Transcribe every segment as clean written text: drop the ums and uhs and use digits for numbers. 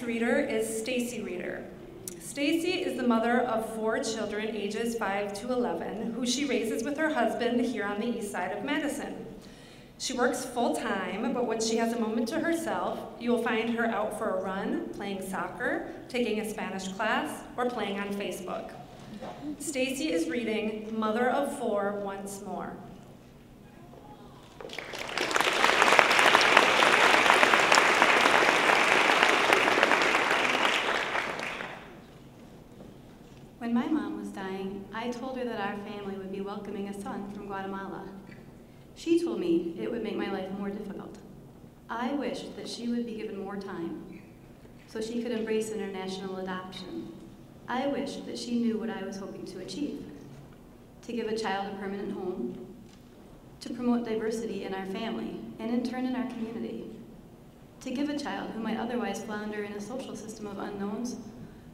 reader is Staci Rieder. Staci is the mother of 4 children ages 5 to 11 who she raises with her husband here on the east side of Madison. She works full-time, but when she has a moment to herself, you will find her out for a run, playing soccer, taking a Spanish class, or playing on Facebook. Staci is reading Mother of 4 once more. When my mom was dying, I told her that our family would be welcoming a son from Guatemala. She told me it would make my life more difficult. I wished that she would be given more time so she could embrace international adoption. I wished that she knew what I was hoping to achieve: to give a child a permanent home, to promote diversity in our family and in turn in our community, to give a child who might otherwise flounder in a social system of unknowns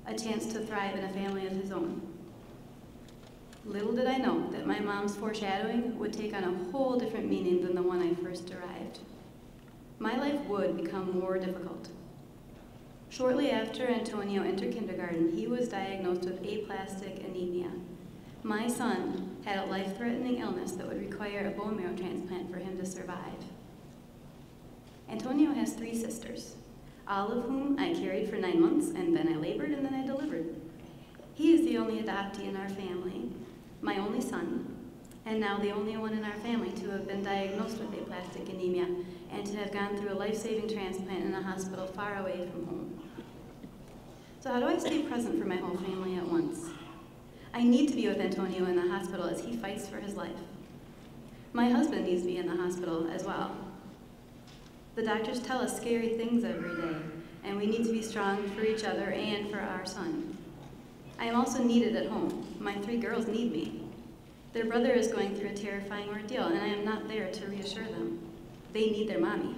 a chance to thrive in a family of his own. Little did I know that my mom's foreshadowing would take on a whole different meaning than the one I first derived. My life would become more difficult. Shortly after Antonio entered kindergarten, he was diagnosed with aplastic anemia. My son had a life-threatening illness that would require a bone marrow transplant for him to survive. Antonio has 3 sisters, all of whom I carried for 9 months, and then I labored, and then I delivered. He is the only adoptee in our family, my only son, and now the only one in our family to have been diagnosed with aplastic anemia and to have gone through a life-saving transplant in a hospital far away from home. So how do I stay present for my whole family at once? I need to be with Antonio in the hospital as he fights for his life. My husband needs to be in the hospital as well. The doctors tell us scary things every day, and we need to be strong for each other and for our son. I am also needed at home. My 3 girls need me. Their brother is going through a terrifying ordeal, and I am not there to reassure them. They need their mommy.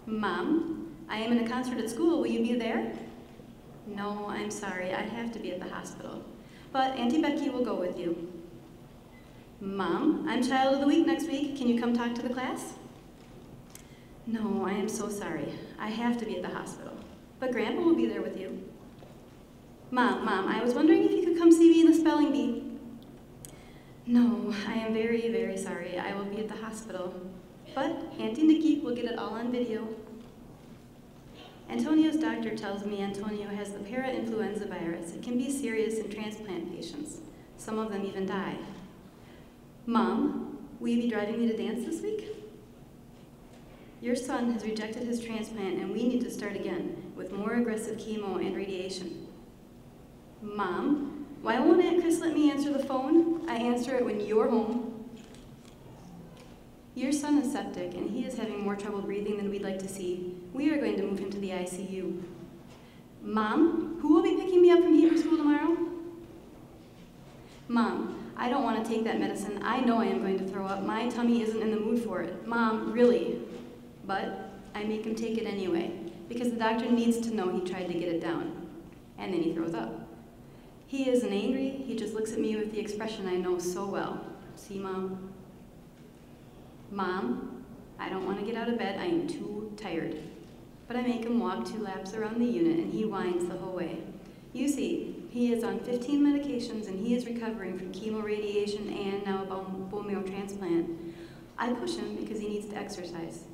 Mom, I am in a concert at school. Will you be there? No, I'm sorry. I have to be at the hospital. But Auntie Becky will go with you. Mom, I'm Child of the Week next week. Can you come talk to the class? No, I am so sorry. I have to be at the hospital. But Grandpa will be there with you. Mom, I was wondering if you could come see me in the spelling bee. No, I am very, very sorry. I will be at the hospital. But Auntie Nikki will get it all on video. Antonio's doctor tells me Antonio has the para-influenza virus. It can be serious in transplant patients. Some of them even die. Mom, will you be driving me to dance this week? Your son has rejected his transplant, and we need to start again with more aggressive chemo and radiation. Mom, why won't Aunt Chris let me answer the phone? I answer it when you're home. Your son is septic, and he is having more trouble breathing than we'd like to see. We are going to move him to the ICU. Mom, who will be picking me up from Hebrew school tomorrow? Mom, I don't want to take that medicine. I know I am going to throw up. My tummy isn't in the mood for it. Mom, really? But I make him take it anyway, because the doctor needs to know he tried to get it down. And then he throws up. He isn't angry. He just looks at me with the expression I know so well. See, Mom? Mom, I don't want to get out of bed. I am too tired. But I make him walk 2 laps around the unit, and he whines the whole way. You see, he is on 15 medications, and he is recovering from chemo, radiation, and now a bone marrow transplant. I push him because he needs to exercise.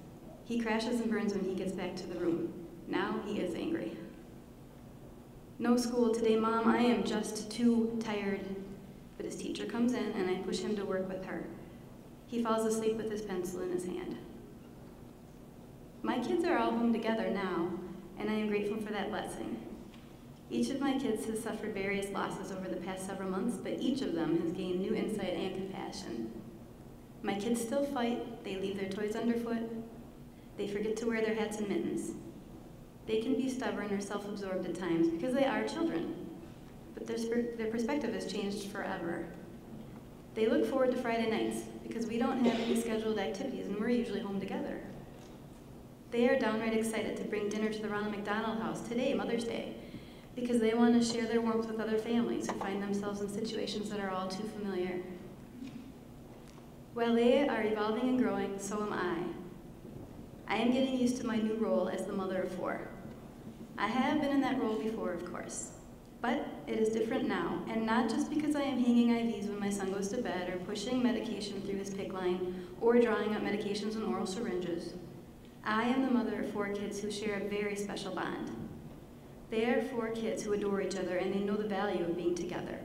He crashes and burns when he gets back to the room. Now he is angry. No school today, Mom. I am just too tired. But his teacher comes in, and I push him to work with her. He falls asleep with his pencil in his hand. My kids are all home together now, and I am grateful for that blessing. Each of my kids has suffered various losses over the past several months, but each of them has gained new insight and compassion. My kids still fight. They leave their toys underfoot. They forget to wear their hats and mittens. They can be stubborn or self-absorbed at times because they are children, but their perspective has changed forever. They look forward to Friday nights because we don't have any scheduled activities and we're usually home together. They are downright excited to bring dinner to the Ronald McDonald House today, Mother's Day, because they want to share their warmth with other families who find themselves in situations that are all too familiar. While they are evolving and growing, so am I. I am getting used to my new role as the mother of 4. I have been in that role before, of course. But it is different now, and not just because I am hanging IVs when my son goes to bed, or pushing medication through his PICC line, or drawing up medications on oral syringes. I am the mother of 4 kids who share a very special bond. They are 4 kids who adore each other, and they know the value of being together.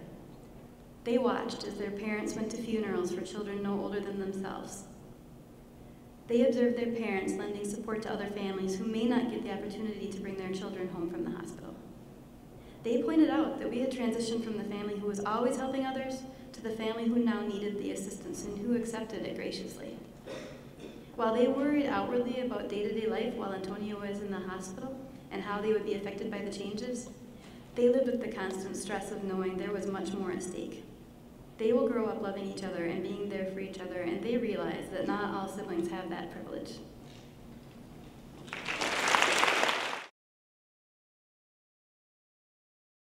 They watched as their parents went to funerals for children no older than themselves. They observed their parents lending support to other families who may not get the opportunity to bring their children home from the hospital. They pointed out that we had transitioned from the family who was always helping others to the family who now needed the assistance and who accepted it graciously. While they worried outwardly about day-to-day life while Antonio was in the hospital and how they would be affected by the changes, they lived with the constant stress of knowing there was much more at stake. They will grow up loving each other and being there for each other, and they realize that not all siblings have that privilege.